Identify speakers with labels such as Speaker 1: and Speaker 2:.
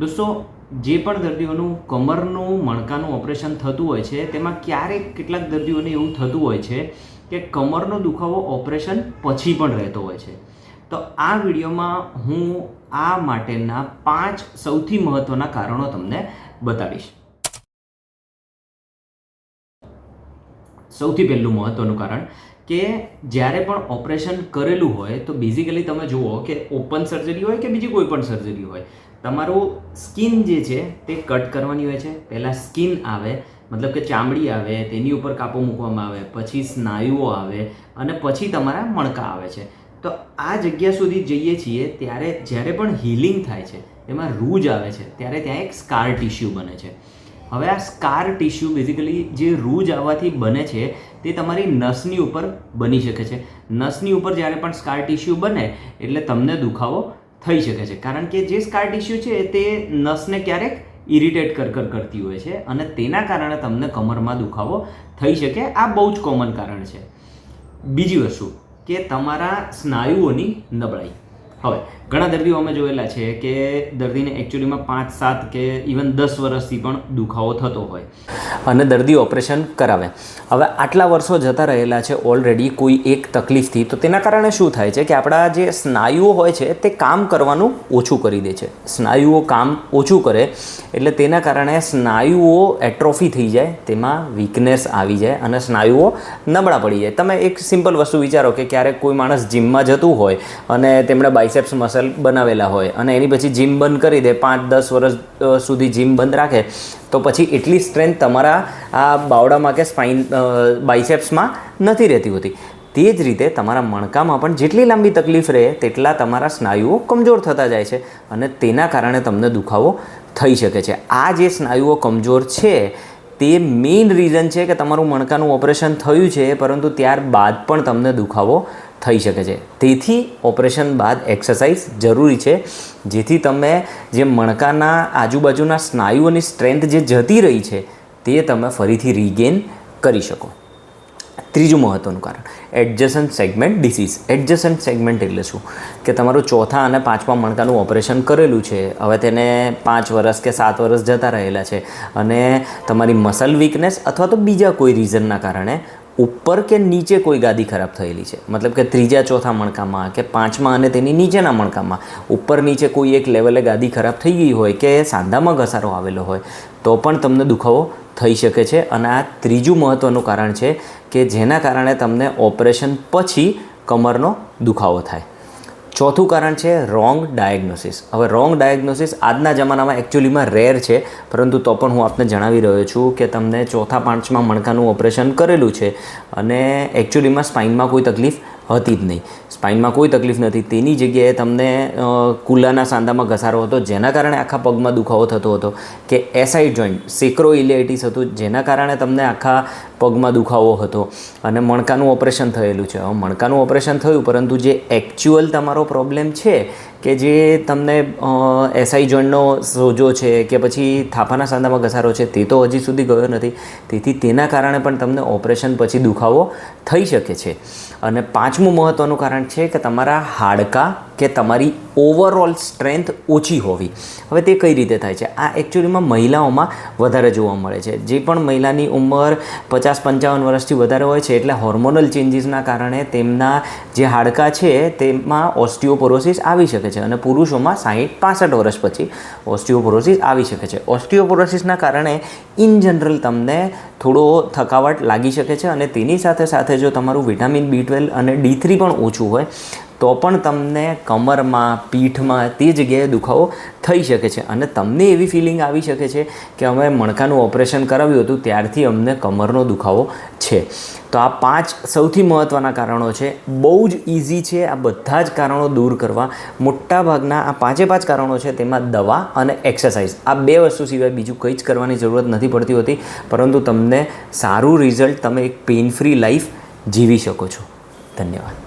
Speaker 1: દોસ્તો, જે પણ દર્દીઓનું કમરનું મણકાનું ઓપરેશન થતું હોય છે તેમાં ક્યારેક કેટલાક દર્દીઓને એવું થતું હોય છે કે કમરનો દુખાવો ઓપરેશન પછી પણ રહેતો હોય છે. તો આ વિડીયોમાં હું આ માટેના 5 સૌથી મહત્ત્વના કારણો તમને બતાવીશ. સૌથી પહેલું મહત્ત્વનું કારણ કે જ્યારે પણ ઓપરેશન કરેલું હોય તો બેઝિકલી તમે જુઓ કે ઓપન સર્જરી હોય કે બીજી કોઈ પણ સર્જરી હોય, તમારું સ્કિન જે છે તે કટ કરવાની હોય છે. પહેલાં સ્કિન આવે, મતલબ કે ચામડી આવે, તેની ઉપર કાપો મૂકવામાં આવે, પછી સ્નાયુઓ આવે અને પછી તમારા મણકા આવે છે. તો આ જગ્યા સુધી જઈએ છીએ ત્યારે જ્યારે પણ હીલિંગ થાય છે, એમાં રૂજ આવે છે, ત્યારે ત્યાં એક સ્કાર ટિશ્યુ બને છે. હવે આ સ્કાર ટિશ્યુ બેઝિકલી જે રૂજ આવવાથી બને છે તે તમારી નસની ઉપર બની શકે છે. નસની ઉપર જ્યારે પણ સ્કાર ટિશ્યુ બને એટલે તમને દુખાવો થઈ શકે છે, કારણ કે જે સ્કાર ટિશ્યુ છે તે નસને ક્યારેક ઇરિટેટ કરતી હોય છે અને તેના કારણે તમને કમરમાં દુખાવો થઈ શકે. આ બહુ જ કોમન કારણ છે. બીજી વસ્તુ કે તમારા સ્નાયુઓની નબળાઈ. હવે ઘણા દર્દીઓ અમે જોયેલા છે કે દર્દીને એકચ્યુઅલીમાં 5, 7 કે ઇવન 10 વર્ષથી પણ દુખાવો થતો હોય અને દર્દી ઓપરેશન કરાવે. હવે આટલા વર્ષો જતા રહેલા છે ઓલરેડી કોઈ એક તકલીફથી, તો તેના કારણે શું થાય છે કે આપણા જે સ્નાયુઓ હોય છે તે કામ કરવાનું ઓછું કરી દે છે. સ્નાયુઓ કામ ઓછું કરે એટલે તેના કારણે સ્નાયુઓ એટ્રોફી થઈ જાય, તેમાં વીકનેસ આવી જાય અને સ્નાયુઓ નબળા પડી જાય. તમે એક સિમ્પલ વસ્તુ વિચારો કે ક્યારેક કોઈ માણસ જિમમાં જતું હોય અને તેમણે બાયસેપ્સ મસલ બનાવેલા હોય અને એની પછી જીમ બંધ કરી દે, 5-10 વર્ષ સુધી જીમ બંધ રાખે, તો પછી એટલી સ્ટ્રેન્થ તમારા આ બાવડામાં કે બાયસેપ્સમાં નથી રહેતી હોતી. તે જ રીતે તમારા મણકામાં પણ જેટલી લાંબી તકલીફ રહે તેટલા તમારા સ્નાયુઓ કમજોર થતા જાય છે અને તેના કારણે તમને દુખાવો થઈ શકે છે. આ જે સ્નાયુઓ કમજોર છે તે મેઇન રીઝન છે કે તમારું મણકાનું ઓપરેશન થયું છે પરંતુ ત્યારબાદ પણ તમને દુખાવો થઈ શકે છે. તેથી ઓપરેશન બાદ એક્સરસાઇઝ જરૂરી છે, જેથી તમે જે મણકાના આજુબાજુના સ્નાયુઓની સ્ટ્રેન્થ જે જતી રહી છે તે તમે ફરીથી રીગેન કરી શકો. ત્રીજું મહત્ત્વનું કારણ, એડજસન્ટ સેગમેન્ટ ડિસીઝ. એડજસન્ટ સેગમેન્ટ એટલે શું કે તમારું 4થા અને 5મા મણકાનું ઓપરેશન કરેલું છે, હવે તેને 5 વર્ષ કે 7 વર્ષ જતા રહેલા છે અને તમારી મસલ વીકનેસ અથવા તો બીજા કોઈ રીઝનના કારણે ઉપર કે નીચે કોઈ ગાદી ખરાબ થયેલી છે, મતલબ કે 3જા 4થા મણકામાં કે 5મા અને તેની નીચેના મણકામાં ઉપર નીચે કોઈ એક લેવલે ગાદી ખરાબ થઈ ગઈ હોય કે સાંધામાં ઘસારો આવેલો હોય તો પણ તમને દુખાવો થઈ શકે છે. અને આ ત્રીજું મહત્ત્વનું કારણ છે કે જેના કારણે તમને ઓપરેશન પછી કમરનો દુખાવો થાય. ચોથું કારણ છે રોંગ ડાયગ્નોસિસ. હવે રોંગ ડાયગ્નોસિસ આજના જમાનામાં એકચ્યુઅલીમાં રેર છે, પરંતુ તો પણ હું આપને જણાવી રહ્યો છું કે તમને 4થા 5મા મણકાનું ઓપરેશન કરેલું છે અને એકચ્યુઅલીમાં સ્પાઇનમાં કોઈ તકલીફ હતી જ નહીં, સ્પાઇનમાં કોઈ તકલીફ નથી, તેની જગ્યાએ તમને કુલાના સાંધામાં ઘસારો હતો જેના કારણે આખા પગમાં દુખાવો થતો હતો, કે એસાઇડ જોઈન્ટ સેક્રોઇલિયાઇટિસ હતું જેના કારણે તમને આખા પગમાં દુખાવો હતો અને મણકાનું ઓપરેશન થયેલું છે. હવે મણકાનું ઓપરેશન થયું પરંતુ જે એકચ્યુઅલ તમારો પ્રોબ્લેમ છે કે જે તમને એસઆઈ જોઈન્ટનો સોજો છે કે પછી થાપાના સાંધામાં ઘસારો છે તે તો હજી સુધી ગયો નથી, તેથી તેના કારણે પણ તમને ઓપરેશન પછી દુખાવો થઈ શકે છે. અને 5મું મહત્ત્વનું કારણ છે કે તમારા હાડકાં કે તમારી ઓવરઓલ સ્ટ્રેન્થ ઓછી હોવી. હવે તે કઈ રીતે થાય છે? આ એકચ્યુઅલીમાં મહિલાઓમાં વધારે જોવા મળે છે. જે પણ મહિલાની ઉંમર 50-55 વર્ષથી વધારે હોય છે એટલે હોર્મોનલ ચેન્જીસના કારણે તેમના જે હાડકાં છે તેમાં ઓસ્ટિયોપોરોસિસ આવી શકે છે અને પુરુષોમાં 60-65 વર્ષ પછી ઓસ્ટિયોપોરોસિસ આવી શકે છે. ઓસ્ટિયોપોરોસિસના કારણે ઇન જનરલ તમને થોડો થકાવટ લાગી શકે છે અને તેની સાથે સાથે જો તમારું વિટામિન B12 અને D3 પણ ઓછું હોય તો પણ તમને કમરમાં, પીઠમાં તે જગ્યાએ દુખાવો થઈ શકે છે અને તમને એવી ફિલિંગ આવી શકે છે કે અમે મણકાનું ઓપરેશન કરાવ્યું હતું ત્યારથી અમને કમરનો દુખાવો છે. તો આ 5 સૌથી મહત્ત્વના કારણો છે. બહુ જ ઇઝી છે આ બધા જ કારણો દૂર કરવા. મોટાભાગના આ 5 કારણો છે તેમાં દવા અને એક્સરસાઇઝ, આ 2 વસ્તુ સિવાય બીજું કંઈ જ કરવાની જરૂરત નથી પડતી હોતી, પરંતુ તમને સારું રિઝલ્ટ, તમે એક પેઇન ફ્રી લાઈફ જીવી શકો છો. ધન્યવાદ.